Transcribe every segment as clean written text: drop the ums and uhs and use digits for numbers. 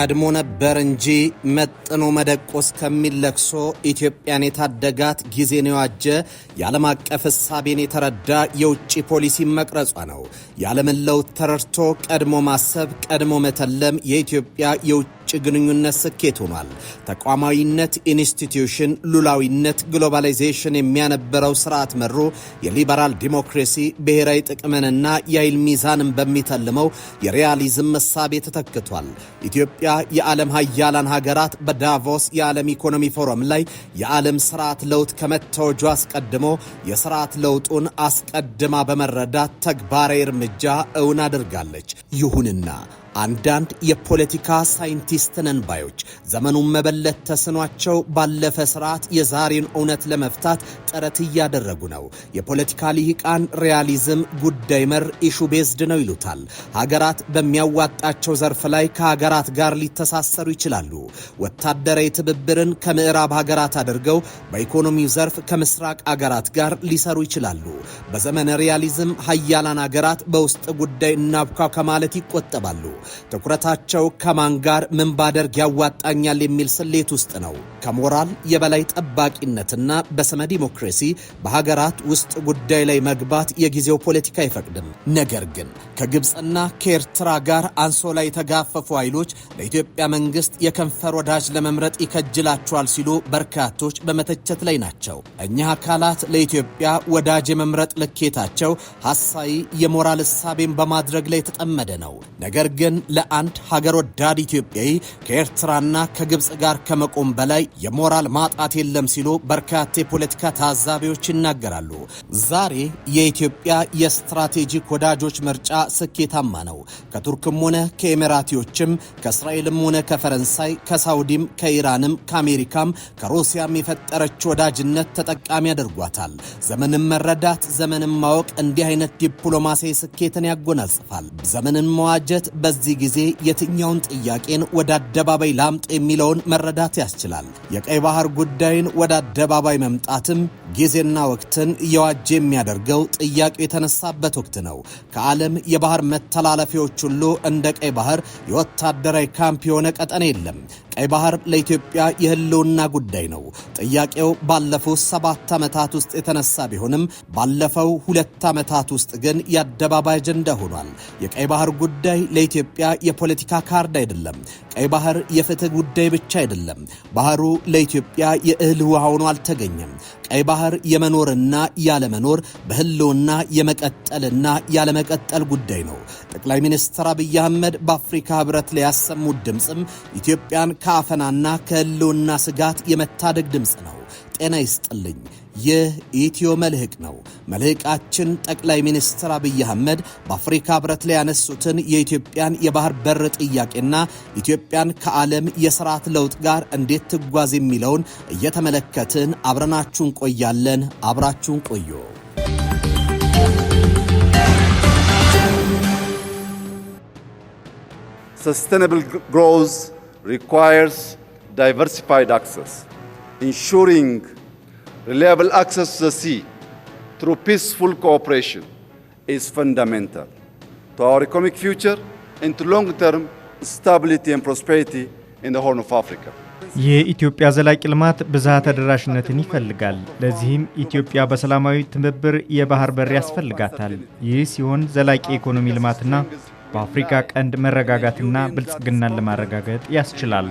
ቀድሞ ነበር እንጂ መጥኖ መደቆስ ከሚለክሶ ኢትዮጵያን የታደጋት ጊዜን የዋጀ የዓለም አቀፍ እሳቤን የተረዳ የውጭ ፖሊሲ መቅረጿ ነው። የዓለምን ለውጥ ተረድቶ ቀድሞ ማሰብ፣ ቀድሞ መተለም የኢትዮጵያ የውጭ ግንኙነት ስኬት ሆኗል። ተቋማዊነት፣ ኢንስቲትዩሽን፣ ሉላዊነት፣ ግሎባላይዜሽን የሚያነበረው ስርዓት መሩ የሊበራል ዲሞክራሲ ብሔራዊ ጥቅምንና የኃይል ሚዛንን በሚተልመው የሪያሊዝም እሳቤ ተተክቷል። ኢትዮጵያ የዓለም ሀያላን ሀገራት በዳቮስ የዓለም ኢኮኖሚ ፎረም ላይ የዓለም ስርዓት ለውጥ ከመታወጁ አስቀድሞ የስርዓት ለውጡን አስቀድማ በመረዳት ተግባራዊ እርምጃ እውን አድርጋለች። ይሁንና አንዳንድ የፖለቲካ ሳይንቲስት ነን ባዮች ዘመኑን መበለት ተስኗቸው ባለፈ ስርዓት የዛሬን እውነት ለመፍታት ጥረት እያደረጉ ነው። የፖለቲካ ልሂቃን ሪያሊዝም ጉዳይ መር ኢሹ ቤዝድ ነው ይሉታል። ሀገራት በሚያዋጣቸው ዘርፍ ላይ ከሀገራት ጋር ሊተሳሰሩ ይችላሉ። ወታደራዊ ትብብርን ከምዕራብ ሀገራት አድርገው በኢኮኖሚው ዘርፍ ከምስራቅ ሀገራት ጋር ሊሰሩ ይችላሉ። በዘመነ ሪያሊዝም ሀያላን ሀገራት በውስጥ ጉዳይ እናብኳ ከማለት ይቆጠባሉ። ትኩረታቸው ከማን ጋር ምን ባደርግ ያዋጣኛል የሚል ስሌት ውስጥ ነው። ከሞራል የበላይ ጠባቂነትና በስመ ዲሞክራሲ በሀገራት ውስጥ ጉዳይ ላይ መግባት የጊዜው ፖለቲካ አይፈቅድም። ነገር ግን ከግብፅና ከኤርትራ ጋር አንሶላ የተጋፈፉ ኃይሎች ለኢትዮጵያ መንግስት የከንፈር ወዳጅ ለመምረጥ ይከጅላቸዋል ሲሉ በርካቶች በመተቸት ላይ ናቸው። እኚህ አካላት ለኢትዮጵያ ወዳጅ የመምረጥ ልኬታቸው ሐሳዊ የሞራል እሳቤን በማድረግ ላይ የተጠመደ ነው። ነገር ግን ለአንድ ሀገር ወዳድ ኢትዮጵያዊ ከኤርትራና ከግብፅ ጋር ከመቆም በላይ የሞራል ማጣት የለም ሲሉ በርካታ የፖለቲካ ታዛቢዎች ይናገራሉ። ዛሬ የኢትዮጵያ የስትራቴጂክ ወዳጆች ምርጫ ስኬታማ ነው። ከቱርክም ሆነ ከኤሚራቲዎችም፣ ከእስራኤልም ሆነ ከፈረንሳይ፣ ከሳውዲም፣ ከኢራንም፣ ከአሜሪካም ከሩሲያም የፈጠረች ወዳጅነት ተጠቃሚ ያደርጓታል። ዘመንን መረዳት፣ ዘመንን ማወቅ እንዲህ አይነት ዲፕሎማሲያዊ ስኬትን ያጎናጽፋል። ዘመንን መዋጀት በዚህ ጊዜ የትኛውን ጥያቄን ወደ አደባባይ ላምጥ የሚለውን መረዳት ያስችላል። የቀይ ባህር ጉዳይን ወደ አደባባይ መምጣትም ጊዜና ወቅትን እየዋጀ የሚያደርገው ጥያቄው የተነሳበት ወቅት ነው። ከዓለም የባህር መተላለፊያዎች ሁሉ እንደ ቀይ ባህር የወታደራዊ ካምፕ የሆነ ቀጠና የለም። ቀይ ባህር ለኢትዮጵያ የህልውና ጉዳይ ነው። ጥያቄው ባለፉት 7 ዓመታት ውስጥ የተነሳ ቢሆንም ባለፈው 2 ዓመታት ውስጥ ግን የአደባባይ አጀንዳ ሆኗል። የቀይ ባህር ጉዳይ ለኢትዮጵያ የፖለቲካ ካርድ አይደለም። ቀይ ባህር የፍትህ ጉዳይ ብቻ አይደለም። ባህሩ ለኢትዮጵያ የእህል ውሃ ሆኖ አልተገኘም። ቀይ ባህር የመኖርና ያለመኖር በህልውና የመቀጠልና ያለመቀጠል ጉዳይ ነው። ጠቅላይ ሚኒስትር አብይ አህመድ በአፍሪካ ህብረት ላይ ያሰሙት ድምፅም ኢትዮጵያን ከአፈናና ከህልውና ስጋት የመታደግ ድምፅ ነው። ጤና ይስጥልኝ። ይህ ኢትዮ መልህቅ ነው። መልህቃችን ጠቅላይ ሚኒስትር አብይ አህመድ በአፍሪካ ህብረት ላይ ያነሱትን የኢትዮጵያን የባህር በር ጥያቄና ኢትዮጵያን ከዓለም የስርዓት ለውጥ ጋር እንዴት ትጓዝ የሚለውን እየተመለከትን አብረናችሁን ቆያለን። አብራችሁን ቆዩ። Sustainable growth requires diversified access, ensuring reliable access to the sea through peaceful cooperation is fundamental to our economic future and to long-term stability and prosperity in the Horn of Africa. የኢትዮጵያ ዘላቂ ልማት ብዝሃ ተደራሽነትን ይፈልጋል። ለዚህም ኢትዮጵያ በሰላማዊ ትብብር የባህር በር ያስፈልጋታል። ይህ ሲሆን ዘላቂ ኢኮኖሚ ልማትና በአፍሪካ ቀንድ መረጋጋትና ብልጽግናን ለማረጋገጥ ያስችላል።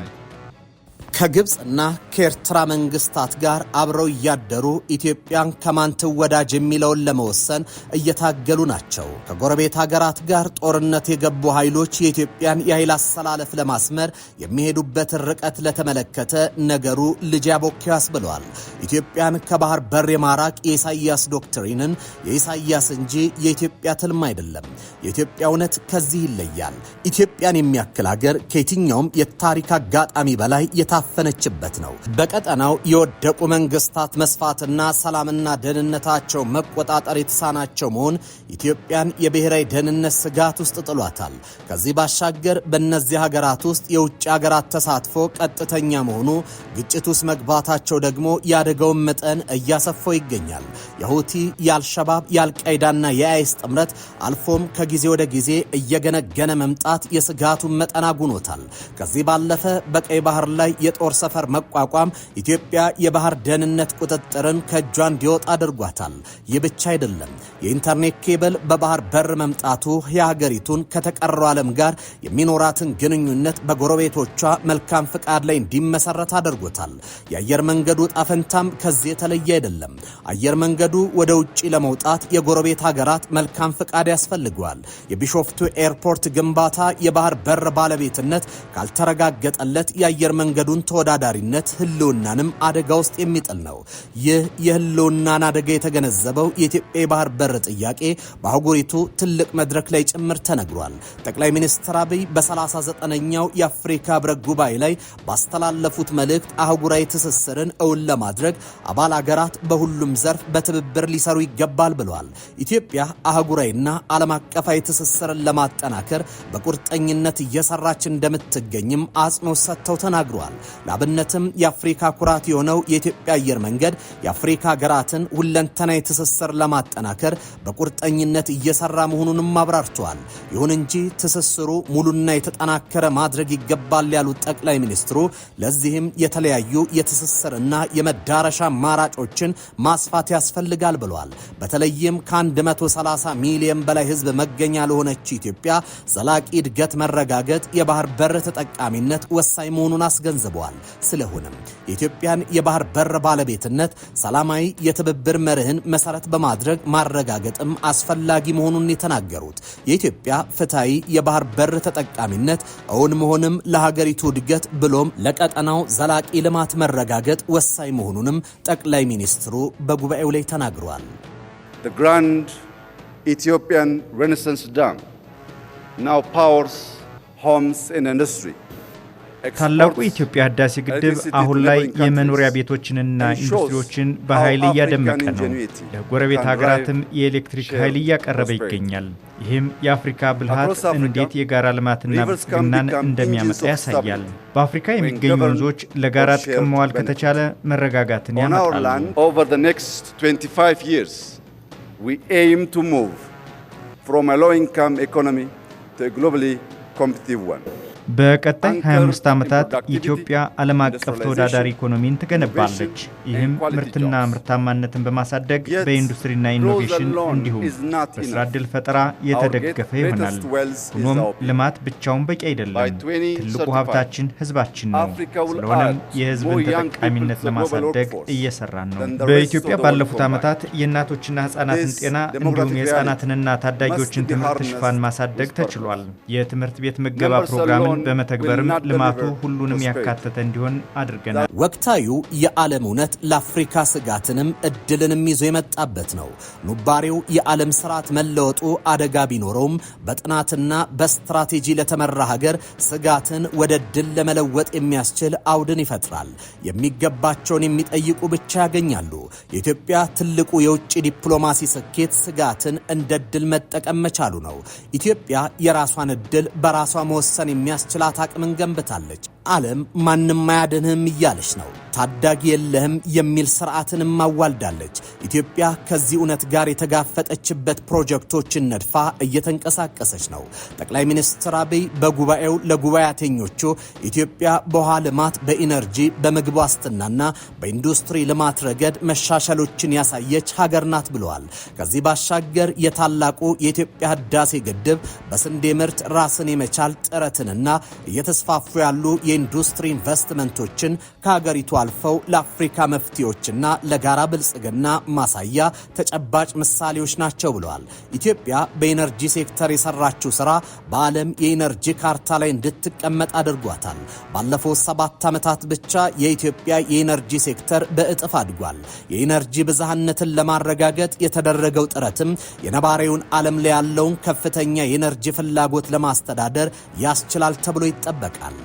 ከግብፅና ከኤርትራ መንግስታት ጋር አብረው እያደሩ ኢትዮጵያን ከማን ትወዳጅ የሚለውን ለመወሰን እየታገሉ ናቸው። ከጎረቤት ሀገራት ጋር ጦርነት የገቡ ኃይሎች የኢትዮጵያን የኃይል አሰላለፍ ለማስመር የሚሄዱበትን ርቀት ለተመለከተ ነገሩ ልጅ ያቦኪያስ ብለዋል። ኢትዮጵያን ከባህር በር የማራቅ የኢሳይያስ ዶክትሪንን የኢሳይያስ እንጂ የኢትዮጵያ ትልም አይደለም። የኢትዮጵያ እውነት ከዚህ ይለያል። ኢትዮጵያን የሚያክል ሀገር ከየትኛውም የታሪክ አጋጣሚ በላይ የታፈ የታፈነችበት ነው። በቀጠናው የወደቁ መንግስታት መስፋትና ሰላምና ደህንነታቸው መቆጣጠር የተሳናቸው መሆን ኢትዮጵያን የብሔራዊ ደህንነት ስጋት ውስጥ ጥሏታል። ከዚህ ባሻገር በእነዚህ ሀገራት ውስጥ የውጭ ሀገራት ተሳትፎ ቀጥተኛ መሆኑ ግጭት ውስጥ መግባታቸው ደግሞ የአደጋውን መጠን እያሰፋው ይገኛል። የሁቲ፣ የአልሸባብ፣ የአልቃይዳና የአይስ ጥምረት አልፎም ከጊዜ ወደ ጊዜ እየገነገነ መምጣት የስጋቱን መጠን አጉኖታል። ከዚህ ባለፈ በቀይ ባህር ላይ የጦር ሰፈር መቋቋም ኢትዮጵያ የባህር ደህንነት ቁጥጥርን ከእጇ እንዲወጣ አድርጓታል። ይህ ብቻ አይደለም። የኢንተርኔት ኬብል በባህር በር መምጣቱ የሀገሪቱን ከተቀረው ዓለም ጋር የሚኖራትን ግንኙነት በጎረቤቶቿ መልካም ፍቃድ ላይ እንዲመሰረት አድርጎታል። የአየር መንገዱ ጣፈንታም ከዚህ የተለየ አይደለም። አየር መንገዱ ወደ ውጪ ለመውጣት የጎረቤት ሀገራት መልካም ፍቃድ ያስፈልገዋል። የቢሾፍቱ ኤርፖርት ግንባታ የባህር በር ባለቤትነት ካልተረጋገጠለት የአየር መንገዱን ተወዳዳሪነት ህልውናንም አደጋ ውስጥ የሚጥል ነው። ይህ የህልውናን አደጋ የተገነዘበው የኢትዮጵያ የባህር በር ጥያቄ በአህጉሪቱ ትልቅ መድረክ ላይ ጭምር ተነግሯል። ጠቅላይ ሚኒስትር አብይ በ39ኛው የአፍሪካ ህብረት ጉባኤ ላይ ባስተላለፉት መልእክት አህጉራዊ ትስስርን እውን ለማድረግ አባል ሀገራት በሁሉም ዘርፍ በትብብር ሊሰሩ ይገባል ብለዋል። ኢትዮጵያ አህጉራዊና ዓለም አቀፋዊ ትስስርን ለማጠናከር በቁርጠኝነት እየሰራች እንደምትገኝም አጽንኦት ሰጥተው ተናግረዋል። ለአብነትም የአፍሪካ ኩራት የሆነው የኢትዮጵያ አየር መንገድ የአፍሪካ ሀገራትን ሁለንተናዊ ትስስር ለማጠናከር በቁርጠኝነት እየሰራ መሆኑንም አብራርተዋል። ይሁን እንጂ ትስስሩ ሙሉና የተጠናከረ ማድረግ ይገባል ያሉት ጠቅላይ ሚኒስትሩ ለዚህም የተለያዩ የትስስርና የመዳረሻ አማራጮችን ማስፋት ያስፈልጋል ብለዋል። በተለይም ከ130 ሚሊዮን በላይ ህዝብ መገኛ ለሆነች ኢትዮጵያ ዘላቂ እድገት መረጋገጥ የባህር በር ተጠቃሚነት ወሳኝ መሆኑን አስገንዝበዋል። ስለሆነም የኢትዮጵያን የባህር በር ባለቤትነት ሰላማዊ የትብብር መርህን መሰረት በማድረግ ማረጋገጥም አስፈላጊ መሆኑን የተናገሩት የኢትዮጵያ ፍትሃዊ የባህር በር ተጠቃሚነት እውን መሆንም ለሀገሪቱ እድገት ብሎም ለቀጠናው ዘላቂ ልማት መረጋገጥ ወሳኝ መሆኑንም ጠቅላይ ሚኒስትሩ በጉባኤው ላይ ተናግረዋል። The Grand Ethiopian Renaissance Dam now powers homes and industry. ታላቁ የኢትዮጵያ ህዳሴ ግድብ አሁን ላይ የመኖሪያ ቤቶችንና ኢንዱስትሪዎችን በኃይል እያደመቀ ነው። ለጎረቤት ሀገራትም የኤሌክትሪክ ኃይል እያቀረበ ይገኛል። ይህም የአፍሪካ ብልሃት እንዴት የጋራ ልማትና ብልጽግናን እንደሚያመጣ ያሳያል። በአፍሪካ የሚገኙ ወንዞች ለጋራ ጥቅም መዋል ከተቻለ መረጋጋትን ያመጣሉ። Over the next 25 years, we aim to move from a low-income economy to a globally competitive one. በቀጣይ 25 ዓመታት ኢትዮጵያ ዓለም አቀፍ ተወዳዳሪ ኢኮኖሚን ትገነባለች። ይህም ምርትና ምርታማነትን በማሳደግ በኢንዱስትሪና ኢኖቬሽን እንዲሁም በስራ ዕድል ፈጠራ የተደገፈ ይሆናል። ሆኖም ልማት ብቻውን በቂ አይደለም። ትልቁ ሀብታችን ህዝባችን ነው። ስለሆነም የህዝብን ተጠቃሚነት ለማሳደግ እየሰራን ነው። በኢትዮጵያ ባለፉት ዓመታት የእናቶችና ህጻናትን ጤና እንዲሁም የህጻናትንና ታዳጊዎችን ትምህርት ሽፋን ማሳደግ ተችሏል። የትምህርት ቤት ምገባ ፕሮግራምን በመተግበርም ልማቱ ሁሉንም ያካተተ እንዲሆን አድርገናል። ወቅታዩ የዓለም እውነት ለአፍሪካ ስጋትንም እድልንም ይዞ የመጣበት ነው። ኑባሬው የዓለም ስርዓት መለወጡ አደጋ ቢኖረውም በጥናትና በስትራቴጂ ለተመራ ሀገር ስጋትን ወደ ድል ለመለወጥ የሚያስችል አውድን ይፈጥራል። የሚገባቸውን የሚጠይቁ ብቻ ያገኛሉ። የኢትዮጵያ ትልቁ የውጭ ዲፕሎማሲ ስኬት ስጋትን እንደ ድል መጠቀም መቻሉ ነው። ኢትዮጵያ የራሷን እድል በራሷ መወሰን የሚያስችላት አቅምን ገንብታለች። ዓለም ማንም አያድንህም እያለች ነው። ታዳጊ የለህም የሚል ስርዓትንም አዋልዳለች። ኢትዮጵያ ከዚህ እውነት ጋር የተጋፈጠችበት ፕሮጀክቶችን ነድፋ እየተንቀሳቀሰች ነው። ጠቅላይ ሚኒስትር አብይ በጉባኤው ለጉባኤተኞቹ ኢትዮጵያ በውሃ ልማት፣ በኢነርጂ፣ በምግብ ዋስትናና በኢንዱስትሪ ልማት ረገድ መሻሻሎችን ያሳየች ሀገር ናት ብለዋል። ከዚህ ባሻገር የታላቁ የኢትዮጵያ ህዳሴ ግድብ በስንዴ ምርት ራስን የመቻል ጥረትንና እየተስፋፉ ያሉ የኢንዱስትሪ ኢንቨስትመንቶችን ከሀገሪቱ አልፈው ለአፍሪካ መፍትሄዎችና ለጋራ ብልጽግና ማሳያ ተጨባጭ ምሳሌዎች ናቸው ብለዋል። ኢትዮጵያ በኢነርጂ ሴክተር የሰራችው ስራ በዓለም የኢነርጂ ካርታ ላይ እንድትቀመጥ አድርጓታል። ባለፉት 7 ዓመታት ብቻ የኢትዮጵያ የኢነርጂ ሴክተር በእጥፍ አድጓል። የኢነርጂ ብዝሃነትን ለማረጋገጥ የተደረገው ጥረትም የነባሪውን ዓለም ላይ ያለውን ከፍተኛ የኢነርጂ ፍላጎት ለማስተዳደር ያስችላል ተብሎ ይጠበቃል።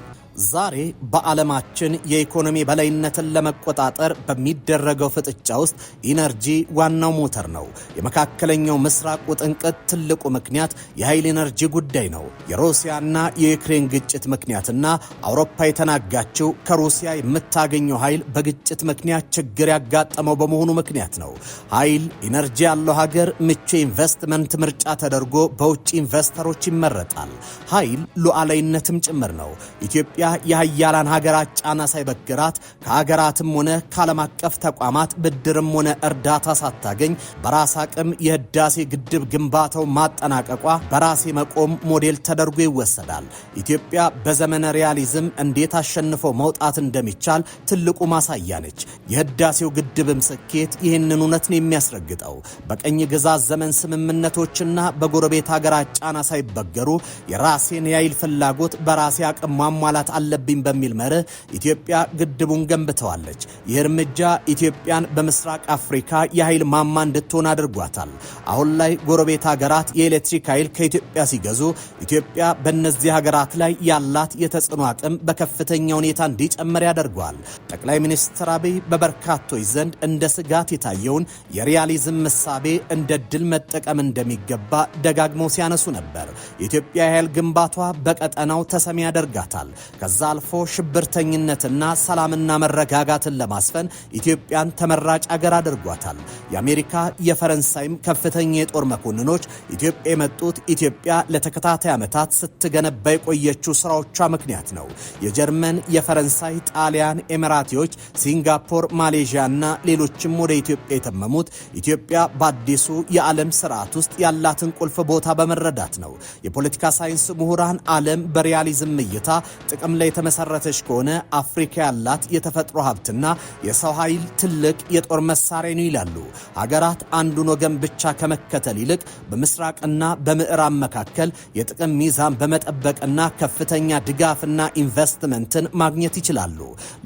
ዛሬ በዓለማችን የኢኮኖሚ በላይነትን ለመቆጣጠር በሚደረገው ፍጥጫ ውስጥ ኢነርጂ ዋናው ሞተር ነው። የመካከለኛው ምስራቅ ውጥንቅጥ ትልቁ ምክንያት የኃይል ኢነርጂ ጉዳይ ነው። የሩሲያና የዩክሬን ግጭት ምክንያትና አውሮፓ የተናጋችው ከሩሲያ የምታገኘው ኃይል በግጭት ምክንያት ችግር ያጋጠመው በመሆኑ ምክንያት ነው። ኃይል ኢነርጂ ያለው ሀገር ምቹ ኢንቨስትመንት ምርጫ ተደርጎ በውጭ ኢንቨስተሮች ይመረጣል። ኃይል ሉዓላዊነትም ጭምር ነው። ኢትዮጵያ የሀያላን ሀገራት ጫና ሳይበግራት ከሀገራትም ሆነ ከዓለም አቀፍ ተቋማት ብድርም ሆነ እርዳታ ሳታገኝ በራስ አቅም የህዳሴ ግድብ ግንባታው ማጠናቀቋ በራስ መቆም ሞዴል ተደርጎ ይወሰዳል። ኢትዮጵያ በዘመነ ሪያሊዝም እንዴት አሸንፎ መውጣት እንደሚቻል ትልቁ ማሳያ ነች። የህዳሴው ግድብም ስኬት ይህንን እውነት ነው የሚያስረግጠው። በቀኝ ግዛት ዘመን ስምምነቶችና በጎረቤት ሀገራት ጫና ሳይበገሩ የራሴን የኃይል ፍላጎት በራሴ አቅም ማሟላት አለብኝ በሚል መርህ ኢትዮጵያ ግድቡን ገንብተዋለች። ይህ እርምጃ ኢትዮጵያን በምስራቅ አፍሪካ የኃይል ማማ እንድትሆን አድርጓታል። አሁን ላይ ጎረቤት ሀገራት የኤሌክትሪክ ኃይል ከኢትዮጵያ ሲገዙ ኢትዮጵያ በእነዚህ ሀገራት ላይ ያላት የተጽዕኖ አቅም በከፍተኛ ሁኔታ እንዲጨምር ያደርገዋል። ጠቅላይ ሚኒስትር አብይ በበርካቶች ዘንድ እንደ ስጋት የታየውን የሪያሊዝም ምሳቤ እንደ ድል መጠቀም እንደሚገባ ደጋግመው ሲያነሱ ነበር። የኢትዮጵያ የኃይል ግንባቷ በቀጠናው ተሰሚ ያደርጋታል። ከዛ አልፎ ሽብርተኝነትና ሰላምና መረጋጋትን ለማስፈን ኢትዮጵያን ተመራጭ ሀገር አድርጓታል። የአሜሪካ የፈረንሳይም ከፍተኛ የጦር መኮንኖች ኢትዮጵያ የመጡት ኢትዮጵያ ለተከታታይ ዓመታት ስትገነባ የቆየችው ስራዎቿ ምክንያት ነው። የጀርመን፣ የፈረንሳይ፣ ጣሊያን፣ ኤሚራቲዎች፣ ሲንጋፖር፣ ማሌዥያና ሌሎችም ወደ ኢትዮጵያ የተመሙት ኢትዮጵያ በአዲሱ የዓለም ስርዓት ውስጥ ያላትን ቁልፍ ቦታ በመረዳት ነው። የፖለቲካ ሳይንስ ምሁራን ዓለም በሪያሊዝም እይታ ጥቅም ላይ የተመሰረተች ከሆነ አፍሪካ ያላት የተፈጥሮ ሀብትና የሰው ኃይል ትልቅ የጦር መሳሪያ ነው ይላሉ። ሀገራት አንዱን ወገን ብቻ ከመከተል ይልቅ በምስራቅና በምዕራብ መካከል የጥቅም ሚዛን በመጠበቅና ከፍተኛ ድጋፍና ኢንቨስትመንትን ማግኘት ይችላሉ።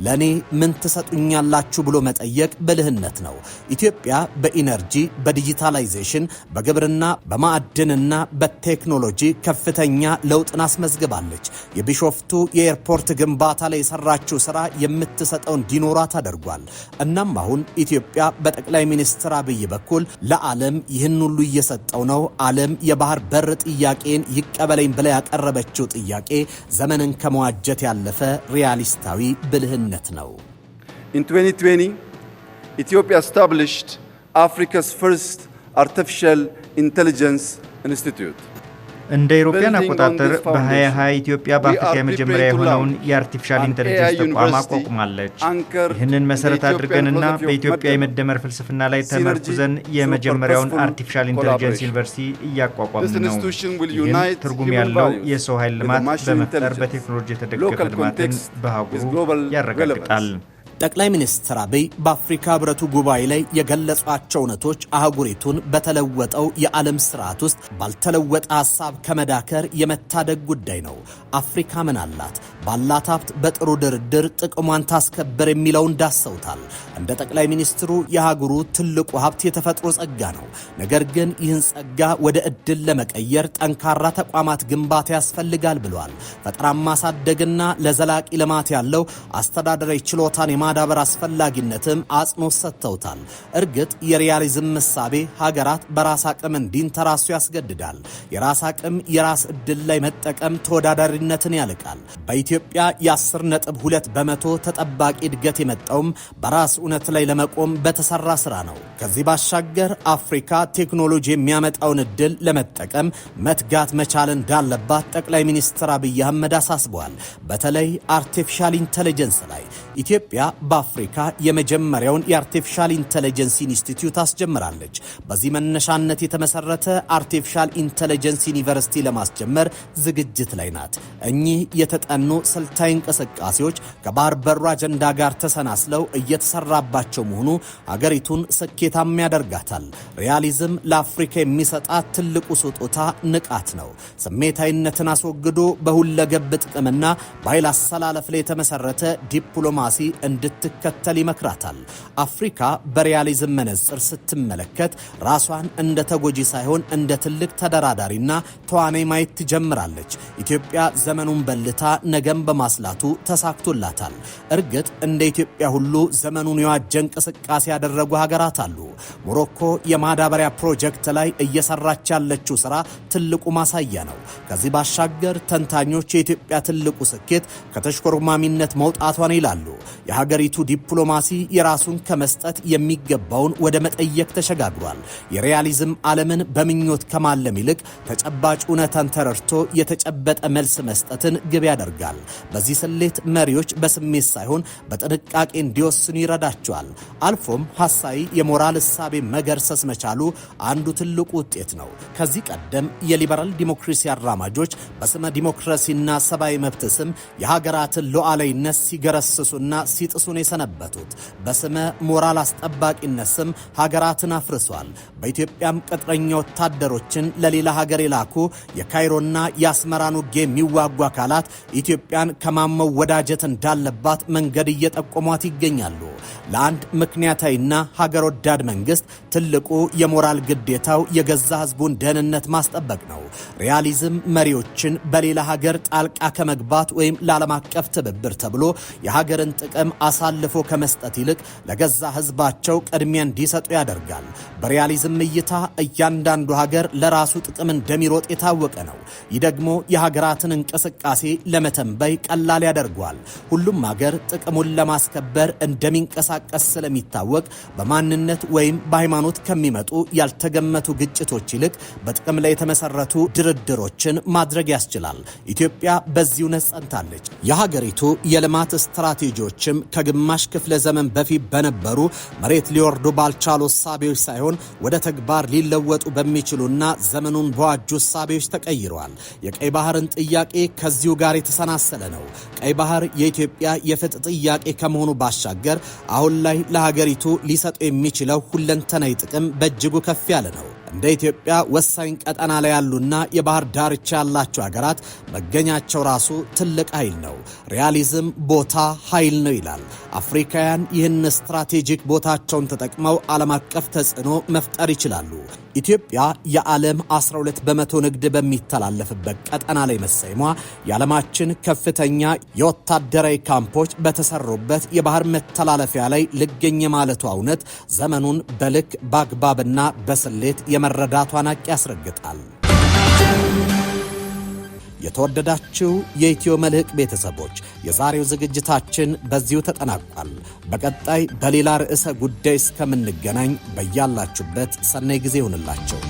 ለኔ ምን ትሰጡኛላችሁ ብሎ መጠየቅ ብልህነት ነው። ኢትዮጵያ በኢነርጂ፣ በዲጂታላይዜሽን፣ በግብርና፣ በማዕድንና በቴክኖሎጂ ከፍተኛ ለውጥን አስመዝግባለች። የቢሾፍቱ የኤርፖርት ግንባታ ላይ የሰራችው ስራ የምትሰጠው እንዲኖራት አድርጓል። እናም አሁን ኢትዮጵያ በጠቅላይ ሚኒስትር አብይ በኩል ለዓለም ይህን ሁሉ እየሰጠው ነው። ዓለም የባህር በር ጥያቄን ይቀበለኝ ብላ ያቀረበችው ጥያቄ ዘመንን ከመዋጀት ያለፈ ሪያሊስታዊ ብልህነት ነው። In 2020, Ethiopia established Africa's first artificial intelligence institute. እንደ አውሮፓውያን አቆጣጠር በ2020 ኢትዮጵያ በአፍሪካ የመጀመሪያ የሆነውን የአርቲፊሻል ኢንተለጀንስ ተቋም አቋቁማለች። ይህንን መሰረት አድርገንና በኢትዮጵያ የመደመር ፍልስፍና ላይ ተመርኩዘን የመጀመሪያውን አርቲፊሻል ኢንተለጀንስ ዩኒቨርሲቲ እያቋቋምን ነው። ይህም ትርጉም ያለው የሰው ኃይል ልማት በመፍጠር በቴክኖሎጂ የተደገፈ ልማትን በአህጉሩ ያረጋግጣል። ጠቅላይ ሚኒስትር አብይ በአፍሪካ ህብረቱ ጉባኤ ላይ የገለጿቸው እውነቶች አህጉሪቱን በተለወጠው የዓለም ስርዓት ውስጥ ባልተለወጠ ሐሳብ ከመዳከር የመታደግ ጉዳይ ነው። አፍሪካ ምን አላት? ባላት ሀብት በጥሩ ድርድር ጥቅሟን ታስከብር የሚለውን ዳሰውታል። እንደ ጠቅላይ ሚኒስትሩ የሀገሩ ትልቁ ሀብት የተፈጥሮ ጸጋ ነው። ነገር ግን ይህን ጸጋ ወደ እድል ለመቀየር ጠንካራ ተቋማት ግንባታ ያስፈልጋል ብለዋል። ፈጠራን ማሳደግና ለዘላቂ ልማት ያለው አስተዳደራዊ ችሎታን ማዳበር አስፈላጊነትም አጽንኦት ሰጥተውታል። እርግጥ የሪያሊዝም ምሳቤ ሀገራት በራስ አቅም እንዲንተራሱ ያስገድዳል። የራስ አቅም የራስ እድል ላይ መጠቀም ተወዳዳሪነትን ያልቃል። በኢትዮጵያ የ10.2 በመቶ ተጠባቂ እድገት የመጣውም በራስ እውነት ላይ ለመቆም በተሰራ ስራ ነው። ከዚህ ባሻገር አፍሪካ ቴክኖሎጂ የሚያመጣውን እድል ለመጠቀም መትጋት መቻል እንዳለባት ጠቅላይ ሚኒስትር አብይ አህመድ አሳስበዋል። በተለይ አርቲፊሻል ኢንተለጀንስ ላይ ኢትዮጵያ በአፍሪካ የመጀመሪያውን የአርቲፊሻል ኢንተለጀንስ ኢንስቲትዩት አስጀምራለች። በዚህ መነሻነት የተመሰረተ አርቲፊሻል ኢንተለጀንስ ዩኒቨርሲቲ ለማስጀመር ዝግጅት ላይ ናት። እኚህ የተጠኑ ስልታዊ እንቅስቃሴዎች ከባህር በሩ አጀንዳ ጋር ተሰናስለው እየተሰራባቸው መሆኑ ሀገሪቱን ስኬታማ ያደርጋታል። ሪያሊዝም ለአፍሪካ የሚሰጣት ትልቁ ስጦታ ንቃት ነው። ስሜታዊነትን አስወግዶ በሁለገብ ጥቅምና በኃይል አሰላለፍ ላይ የተመሰረተ ዲፕሎማሲ እንድትከተል ይመክራታል። አፍሪካ በሪያሊዝም መነጽር ስትመለከት ራሷን እንደ ተጎጂ ሳይሆን እንደ ትልቅ ተደራዳሪና ተዋናይ ማየት ትጀምራለች። ኢትዮጵያ ዘመኑን በልታ ነገም በማስላቱ ተሳክቶላታል። እርግጥ እንደ ኢትዮጵያ ሁሉ ዘመኑን የዋጀ እንቅስቃሴ ያደረጉ ሀገራት አሉ። ሞሮኮ የማዳበሪያ ፕሮጀክት ላይ እየሰራች ያለችው ስራ ትልቁ ማሳያ ነው። ከዚህ ባሻገር ተንታኞች የኢትዮጵያ ትልቁ ስኬት ከተሽኮርማሚነት መውጣቷን ይላሉ። የሀገሪቱ ዲፕሎማሲ የራሱን ከመስጠት የሚገባውን ወደ መጠየቅ ተሸጋግሯል። የሪያሊዝም ዓለምን በምኞት ከማለም ይልቅ ተጨባጭ እውነታን ተረድቶ የተጨበጠ መልስ መስጠትን ግብ ያደርጋል። በዚህ ስሌት መሪዎች በስሜት ሳይሆን በጥንቃቄ እንዲወስኑ ይረዳቸዋል። አልፎም ሐሳዊ የሞራል እሳቤ መገርሰስ መቻሉ አንዱ ትልቁ ውጤት ነው። ከዚህ ቀደም የሊበራል ዲሞክራሲ አራማጆች በስመ ዲሞክራሲና ሰብአዊ መብት ስም የሀገራትን ሉዓላዊነት ሲገረስሱና ሲጥሱን የሰነበቱት በስመ ሞራል አስጠባቂነት ስም ሀገራትን አፍርሷል። በኢትዮጵያም ቅጥረኛ ወታደሮችን ለሌላ ሀገር የላኩ የካይሮና የአስመራን ውጊያ የሚዋጉ አካላት ኢትዮጵያን ከማመው ወዳጀት እንዳለባት መንገድ እየጠቆሟት ይገኛሉ። ለአንድ ምክንያታዊና ሀገር ወዳድ መንግስት ትልቁ የሞራል ግዴታው የገዛ ህዝቡን ደህንነት ማስጠበቅ ነው። ሪያሊዝም መሪዎችን በሌላ ሀገር ጣልቃ ከመግባት ወይም ለዓለም አቀፍ ትብብር ተብሎ የሀገርን ጥቅም አሳልፎ ከመስጠት ይልቅ ለገዛ ህዝባቸው ቅድሚያ እንዲሰጡ ያደርጋል። በሪያሊዝም እይታ እያንዳንዱ ሀገር ለራሱ ጥቅም እንደሚሮጥ የታወቀ ነው። ይህ ደግሞ የሀገራትን እንቅስቃሴ ለመተንበይ ቀላል ያደርገዋል። ሁሉም ሀገር ጥቅሙን ለማስከበር እንደሚንቀሳቀስ ስለሚታወቅ በማንነት ወይም በሃይማኖት ከሚመጡ ያልተገመቱ ግጭቶች ይልቅ በጥቅም ላይ የተመሰረቱ ድርድሮችን ማድረግ ያስችላል። ኢትዮጵያ በዚህ እውነት ጸንታለች። የሀገሪቱ የልማት ስትራቴጂዎችም ከግማሽ ክፍለ ዘመን በፊት በነበሩ መሬት ሊወርዱ ባልቻሉ እሳቤዎች ሳይሆን ወደ ተግባር ሊለወጡ በሚችሉና ዘመኑን በዋጁ እሳቤዎች ተቀይረዋል። የቀይ ባህርን ጥያቄ ከዚሁ ጋር የተሰናሰለ ነው። ቀይ ባህር የኢትዮጵያ የፍትህ ጥያቄ ከመሆኑ ባሻገር አሁን ላይ ለሀገሪቱ ሊሰጡ የሚችለው ሁለንተናዊ ጥቅም በእጅጉ ከፍ ያለ ነው። እንደ ኢትዮጵያ ወሳኝ ቀጠና ላይ ያሉና የባህር ዳርቻ ያላቸው ሀገራት መገኛቸው ራሱ ትልቅ ኃይል ነው። ሪያሊዝም ቦታ ኃይል ነው ይላል። አፍሪካውያን ይህን ስትራቴጂክ ቦታቸውን ተጠቅመው ዓለም አቀፍ ተጽዕኖ መፍጠር ይችላሉ። ኢትዮጵያ የዓለም 12 በመቶ ንግድ በሚተላለፍበት ቀጠና ላይ መሰየሟ የዓለማችን ከፍተኛ የወታደራዊ ካምፖች በተሰሩበት የባህር መተላለፊያ ላይ ልገኝ ማለቷ እውነት ዘመኑን በልክ በአግባብና በስሌት የመረዳቷን ሀቅ ያስረግጣል። የተወደዳችሁ የኢትዮ መልሕቅ ቤተሰቦች የዛሬው ዝግጅታችን በዚሁ ተጠናቋል። በቀጣይ በሌላ ርዕሰ ጉዳይ እስከምንገናኝ በያላችሁበት ሰናይ ጊዜ ይሁንላችሁ።